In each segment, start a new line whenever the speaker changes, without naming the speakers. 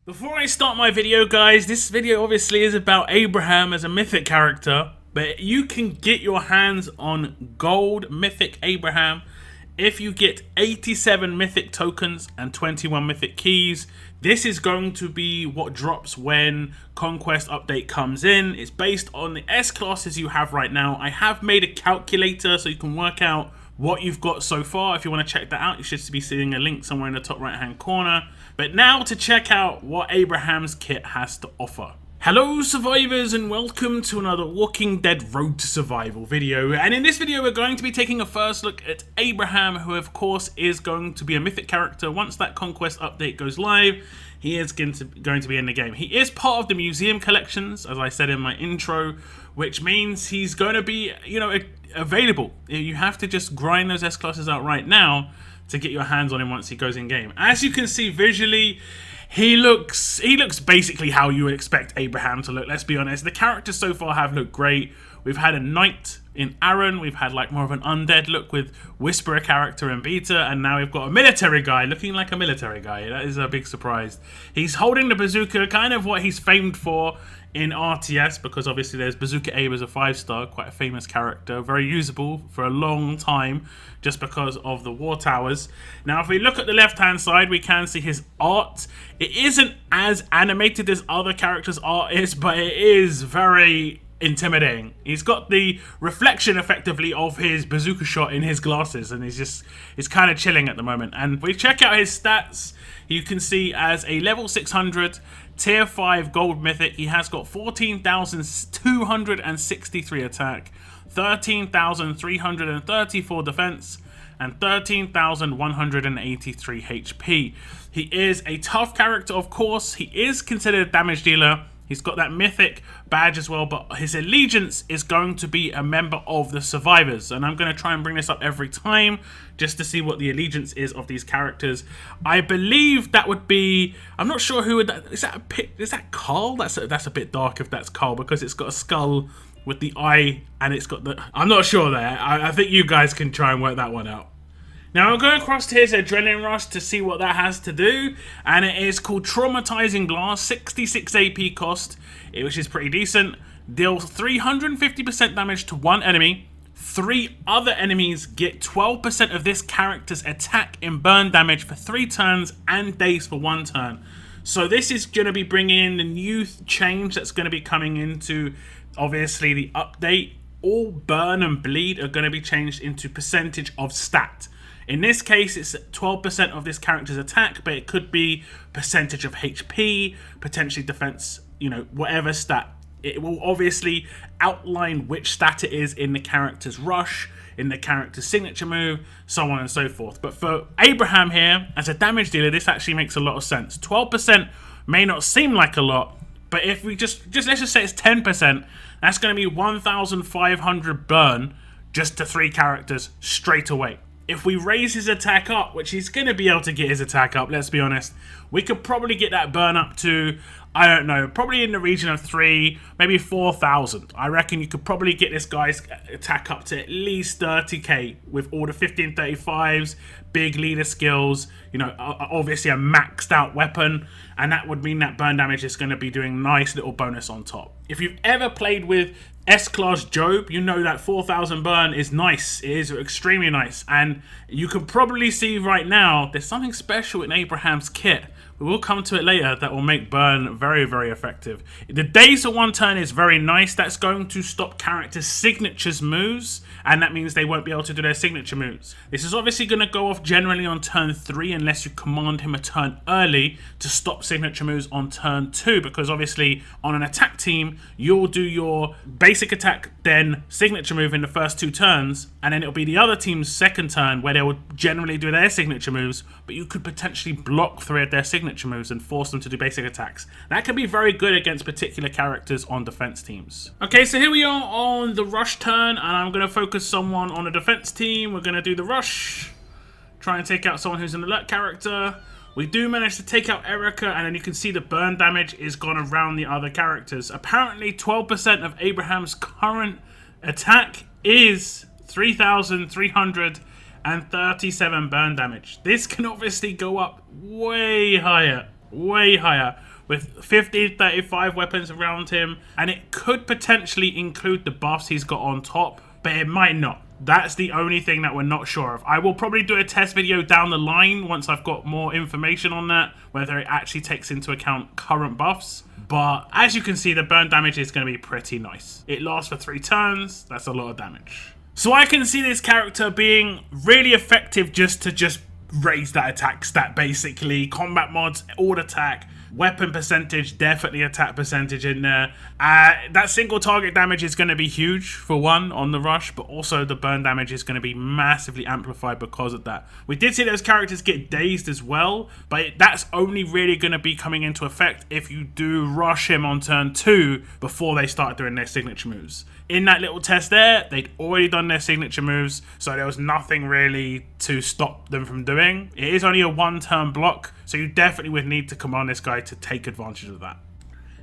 Before I start my video, guys, this video obviously is about Abraham as a mythic character, but you can get your hands on gold mythic Abraham if you get 87 mythic tokens and 21 mythic keys. This is going to be what drops when Conquest update comes in. It's based on the S classes you have right now. I have made a calculator so you can work out what you've got so far. If you want to check that out, you should be seeing a link somewhere in the top right hand corner. But now to check out what Abraham's kit has to offer. Hello survivors and welcome to another Walking Dead Road to Survival video. And in this video we're going to be taking a first look at Abraham, who of course is going to be a mythic character. Once that Conquest update goes live, he is going to be in the game. He is part of the museum collections, as I said in my intro, which means he's going to be, available. You have to just grind those S classes out right now to get your hands on him once he goes in game. As you can see visually, he looks basically how you would expect Abraham to look. Let's be honest. The characters so far have looked great. We've had a knight in Aaron. We've had like more of an undead look with Whisperer character in beta, and now we've got a military guy looking like a military guy. That is a big surprise. He's holding the bazooka, kind of what he's famed for in RTS, because obviously there's Bazooka Abe as a 5-star, quite a famous character, very usable for a long time just because of the war towers. Now if we look at the left hand side, we can see his art. It isn't as animated as other characters' art is, but it is very intimidating. He's got the reflection effectively of his bazooka shot in his glasses, and he's kind of chilling at the moment. And if we check out his stats, you can see as a level 600 tier 5 gold mythic, he has got 14,263 attack, 13,334 defense, and 13,183 HP. He is a tough character, of course. He is considered a damage dealer. He's got that mythic badge as well, but his allegiance is going to be a member of the survivors. And I'm going to try and bring this up every time just to see what the allegiance is of these characters. I believe that would be, I'm not sure who would that, is that Carl? That's a bit dark if that's Carl, because it's got a skull with the eye and it's got the, I'm not sure there. I think you guys can try and work that one out. Now I'm going across to his Adrenaline Rush to see what that has to do, and it is called Traumatizing Blast, 66 AP cost, which is pretty decent. Deals 350% damage to one enemy. 3 other enemies get 12% of this character's attack in burn damage for 3 turns and daze for 1 turn. So this is going to be bringing in the new change that's going to be coming into, obviously, the update. All burn and bleed are going to be changed into percentage of stat. In this case, it's 12% of this character's attack, but it could be percentage of HP, potentially defense, whatever stat. It will obviously outline which stat it is in the character's rush, in the character's signature move, so on and so forth. But for Abraham here, as a damage dealer, this actually makes a lot of sense. 12% may not seem like a lot, but if we let's just say it's 10%, that's going to be 1,500 burn just to 3 characters straight away. If we raise his attack up, which he's going to be able to get his attack up, let's be honest, we could probably get that burn up to, I don't know, probably in the region of 3, maybe 4,000. I reckon you could probably get this guy's attack up to at least 30k with all the 1535s, big leader skills, obviously a maxed out weapon, and that would mean that burn damage is going to be doing nice little bonus on top. If you've ever played with S-Class Job, you know that 4,000 burn is nice. It is extremely nice. And you can probably see right now, there's something special in Abraham's kit. We will come to it later that will make burn very, very effective. The daze for 1 turn is very nice. That's going to stop characters' signatures moves, and that means they won't be able to do their signature moves. This is obviously going to go off generally on turn 3 unless you command him a turn early to stop signature moves on turn 2, because obviously on an attack team, you'll do your basic attack, then signature move in the first 2 turns, and then it'll be the other team's second turn where they will generally do their signature moves, but you could potentially block 3 of their signature moves and force them to do basic attacks. That can be very good against particular characters on defense teams. Okay, so here we are on the rush turn, and I'm going to focus someone on a defense team. We're going to do the rush, try and take out someone who's an alert character. We do manage to take out Erica, and then you can see the burn damage is gone around the other characters. Apparently 12% of Abraham's current attack is 3,337 burn damage. This can obviously go up way higher. with 1535 weapons around him, and it could potentially include the buffs he's got on top, but it might not. That's the only thing that we're not sure of. I will probably do a test video down the line once I've got more information on that, whether it actually takes into account current buffs. But as you can see, the burn damage is going to be pretty nice. It lasts for 3 turns. That's a lot of damage. So I can see this character being really effective just to raise that attack stat, basically. Combat mods, all attack. Weapon percentage, definitely attack percentage in there. That single target damage is going to be huge, for one, on the rush, but also the burn damage is going to be massively amplified because of that. We did see those characters get dazed as well, but that's only really going to be coming into effect if you do rush him on turn 2 before they start doing their signature moves. In that little test there, they'd already done their signature moves, so there was nothing really to stop them from doing. It is only a 1-turn block, so you definitely would need to command this guy to take advantage of that.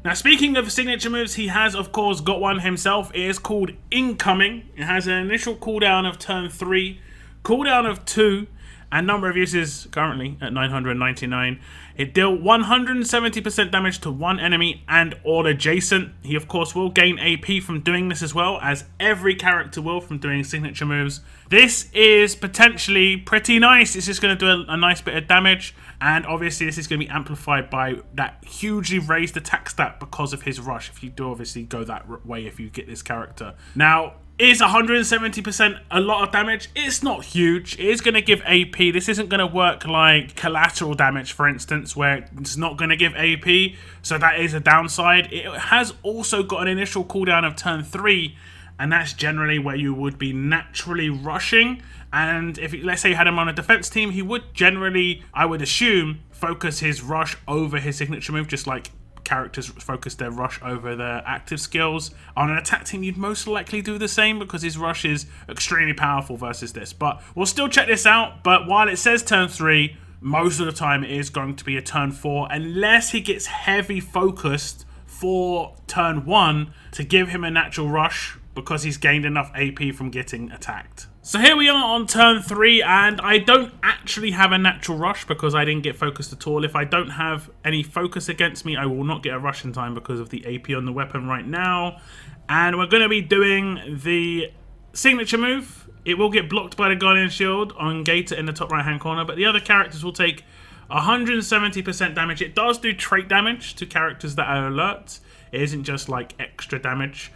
Now, speaking of signature moves, he has, of course, got one himself. It is called Incoming. It has an initial cooldown of turn 3, cooldown of 2, and number of uses currently at 999. It dealt 170% damage to one enemy and or adjacent. He of course will gain AP from doing this as well, as every character will from doing signature moves. This is potentially pretty nice. This is going to do a nice bit of damage, and obviously this is going to be amplified by that hugely raised attack stat because of his rush, if you do obviously go that way if you get this character. Now, is 170% a lot of damage? It's not huge. It is going to give AP. This isn't going to work like collateral damage, for instance, where it's not going to give AP. So that is a downside. It has also got an initial cooldown of turn 3, and that's generally where you would be naturally rushing. And if, let's say you had him on a defense team, he would generally, I would assume, focus his rush over his signature move, just like characters focus their rush over their active skills. On an attack team, you'd most likely do the same because his rush is extremely powerful versus this. But we'll still check this out. But while it says turn 3, most of the time it is going to be a turn 4, unless he gets heavy focused for turn 1 to give him a natural rush because he's gained enough AP from getting attacked. So here we are on turn 3, and I don't actually have a natural rush because I didn't get focused at all. If I don't have any focus against me, I will not get a rush in time because of the AP on the weapon right now. And we're going to be doing the signature move. It will get blocked by the Guardian Shield on Gator in the top right hand corner, but the other characters will take 170% damage. It does do trait damage to characters that are alert. It isn't just like extra damage.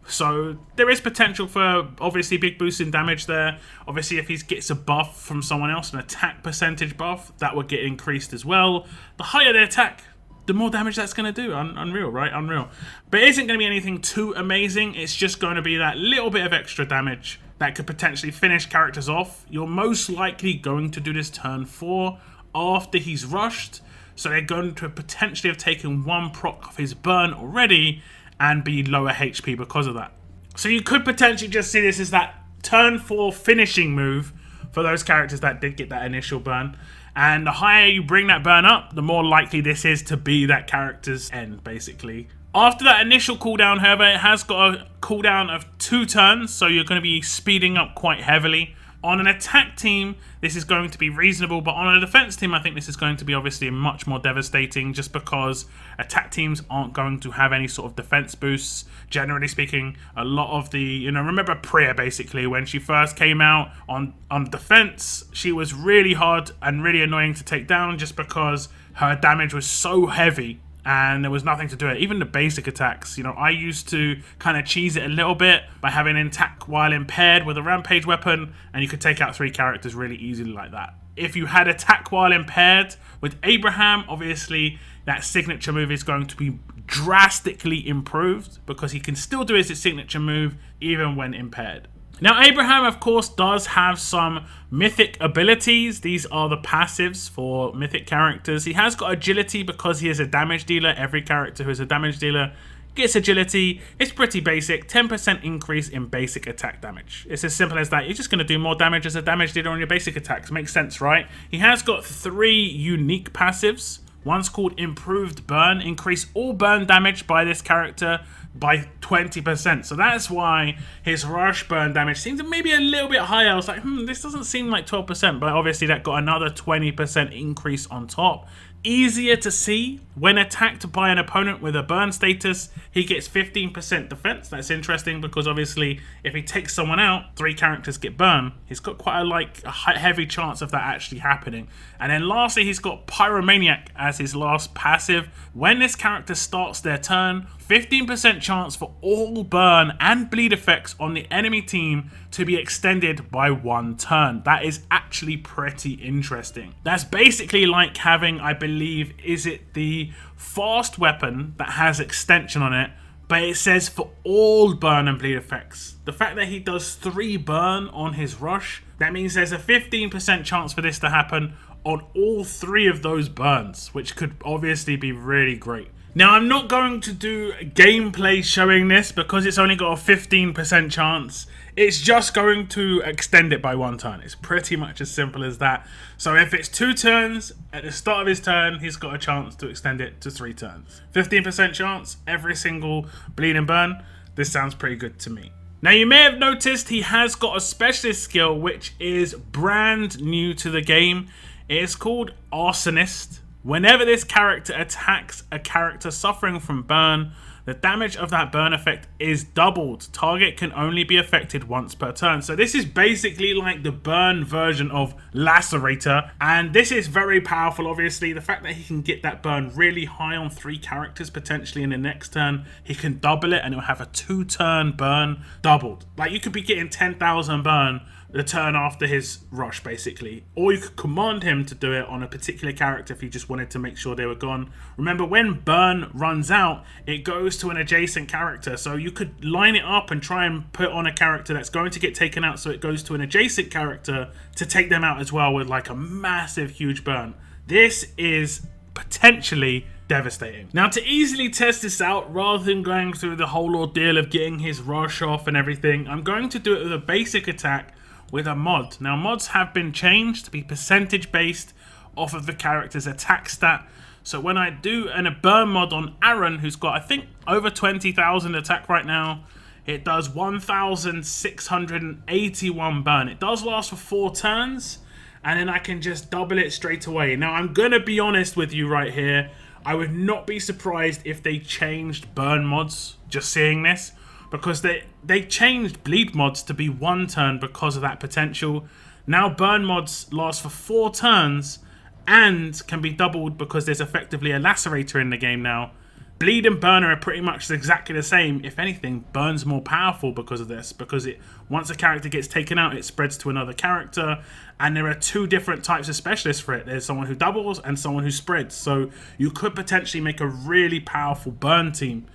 So there is potential for obviously big boost in damage there. Obviously if he gets a buff from someone else, an attack percentage buff, that would get increased as well. The higher the attack, the more damage that's going to do. Unreal, right? Unreal. But it isn't going to be anything too amazing. It's just going to be that little bit of extra damage that could potentially finish characters off. You're most likely going to do this turn 4 after he's rushed. So they're going to potentially have taken 1 proc off his burn already and be lower HP because of that. So you could potentially just see this as that turn 4 finishing move for those characters that did get that initial burn. And the higher you bring that burn up, the more likely this is to be that character's end, basically. After that initial cooldown, however, it has got a cooldown of 2 turns, so you're going to be speeding up quite heavily. On an attack team, this is going to be reasonable, but on a defense team, I think this is going to be obviously much more devastating just because attack teams aren't going to have any sort of defense boosts. Generally speaking, a lot of the, remember Priya basically, when she first came out on defense, she was really hard and really annoying to take down just because her damage was so heavy. And there was nothing to do it. Even the basic attacks, I used to kind of cheese it a little bit by having an attack while impaired with a rampage weapon, and you could take out 3 characters really easily like that. If you had attack while impaired with Abraham, obviously that signature move is going to be drastically improved because he can still do his signature move even when impaired. Now, Abraham, of course, does have some mythic abilities. These are the passives for mythic characters. He has got agility because he is a damage dealer. Every character who is a damage dealer gets agility. It's pretty basic. 10% increase in basic attack damage. It's as simple as that. You're just going to do more damage as a damage dealer on your basic attacks. Makes sense, right? He has got 3 unique passives. One's called Improved Burn. Increase all burn damage by this character by 20%. So that's why his rush burn damage seems maybe a little bit higher. I was like, this doesn't seem like 12%, but obviously that got another 20% increase on top. Easier to see When attacked by an opponent with a burn status, he gets 15% defense. That's interesting because obviously if he takes someone out, 3 characters get burned. He's got quite a heavy chance of that actually happening. And then lastly, he's got Pyromaniac as his last passive. When this character starts their turn, 15% chance for all burn and bleed effects on the enemy team to be extended by 1 turn. That is actually pretty interesting. That's basically like having, I believe, is it the fast weapon that has extension on it, but it says for all burn and bleed effects. The fact that he does 3 burn on his rush, that means there's a 15% chance for this to happen on all 3 of those burns, which could obviously be really great. Now, I'm not going to do gameplay showing this because it's only got a 15% chance. It's just going to extend it by 1 turn. It's pretty much as simple as that. So if it's 2 turns, at the start of his turn, he's got a chance to extend it to 3 turns. 15% chance, every single bleed and burn. This sounds pretty good to me. Now, you may have noticed he has got a specialist skill which is brand new to the game. It is called Arsonist. Whenever this character attacks a character suffering from burn, the damage of that burn effect is doubled. Target can only be affected once per turn. So this is basically like the burn version of Lacerator, and this is very powerful. Obviously, the fact that he can get that burn really high on 3 characters potentially in the next turn, he can double it and it'll have a 2-turn burn doubled. Like, you could be getting 10,000 burn the turn after his rush, basically. Or you could command him to do it on a particular character if you just wanted to make sure they were gone. Remember, when burn runs out, it goes to an adjacent character. So you could line it up and try and put on a character that's going to get taken out, so it goes to an adjacent character to take them out as well with like a massive, huge burn. This is potentially devastating. Now, to easily test this out, rather than going through the whole ordeal of getting his rush off and everything, I'm going to do it with a basic attack with a mod. Now, mods have been changed to be percentage based off of the character's attack stat. So when I do a burn mod on Aaron, who's got, I think, over 20,000 attack right now, it does 1,681 burn. It does last for 4 turns, and then I can just double it straight away. Now, I'm going to be honest with you right here. I would not be surprised if they changed burn mods, just seeing this, because they changed bleed mods to be 1 turn because of that potential. Now burn mods last for 4 turns and can be doubled because there's effectively a lacerator in the game now. Bleed and burn are pretty much exactly the same. If anything, burn's more powerful because of this, because once a character gets taken out, it spreads to another character, and there are 2 different types of specialists for it. There's someone who doubles and someone who spreads. So you could potentially make a really powerful burn team.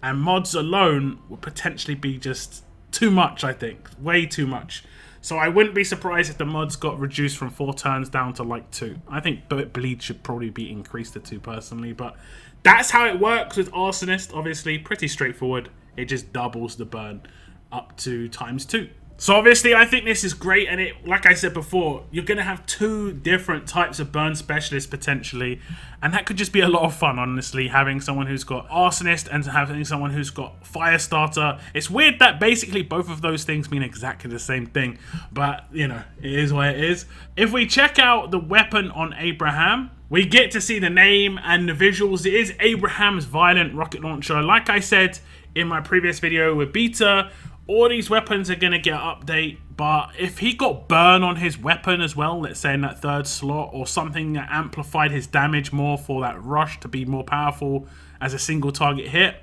And mods alone would potentially be just too much, I think. Way too much. So I wouldn't be surprised if the mods got reduced from 4 turns down to like 2. I think bleed should probably be increased to 2 personally. But that's how it works with Arsonist. Obviously, pretty straightforward. It just doubles the burn up to ×2. So obviously, I think this is great, and like I said before, you're going to have 2 different types of burn specialists potentially, and that could just be a lot of fun, honestly, having someone who's got Arsonist and having someone who's got Firestarter. It's weird that basically both of those things mean exactly the same thing, but, you know, it is what it is. If we check out the weapon on Abraham, we get to see the name and the visuals. It is Abraham's Violent Rocket Launcher. Like I said in my previous video with Beta, all these weapons are going to get an update, but if he got burn on his weapon as well, let's say in that 3rd slot, or something that amplified his damage more for that rush to be more powerful as a single target hit,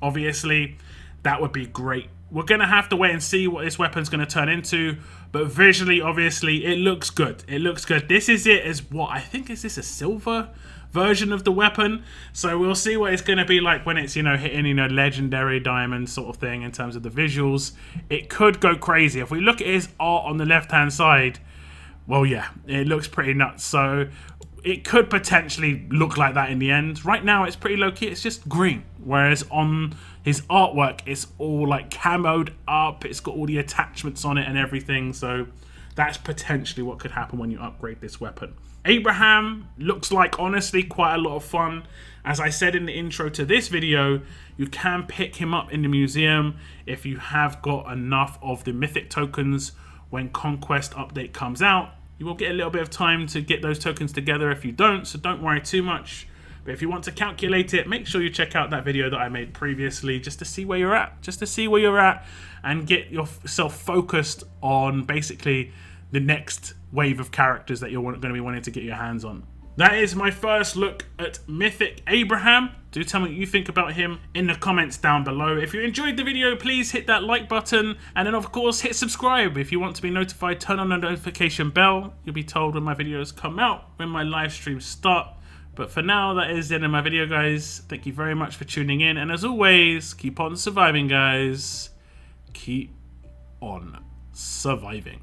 obviously, that would be great. We're going to have to wait and see what this weapon's going to turn into, but visually, obviously, it looks good. It looks good. This is it as what, I think, is this a silver version of the weapon? So we'll see what it's going to be like when it's, you know, hitting, you know, legendary diamond sort of thing in terms of the visuals. It could go crazy. If we look at his art on the left hand side, well, yeah, it looks pretty nuts. So it could potentially look like that in the end. Right now it's pretty low key, it's just green, whereas on his artwork it's all like camoed up, it's got all the attachments on it and everything. So that's potentially what could happen when you upgrade this weapon. Abraham looks like, honestly, quite a lot of fun. As I said in the intro to this video, you can pick him up in the museum if you have got enough of the mythic tokens. When Conquest update comes out, you will get a little bit of time to get those tokens together if you don't, so don't worry too much. But if you want to calculate it, make sure you check out that video that I made previously just to see where you're at. Just to see where you're at and get yourself focused on basically the next wave of characters that you're going to be wanting to get your hands on. That is my first look at Mythic Abraham. Do tell me what you think about him in the comments down below. If you enjoyed the video, please hit that like button. And then, of course, hit subscribe. If you want to be notified, turn on the notification bell. You'll be told when my videos come out, when my live streams start. But for now, that is the end of my video, guys. Thank you very much for tuning in. And as always, keep on surviving, guys. Keep on surviving.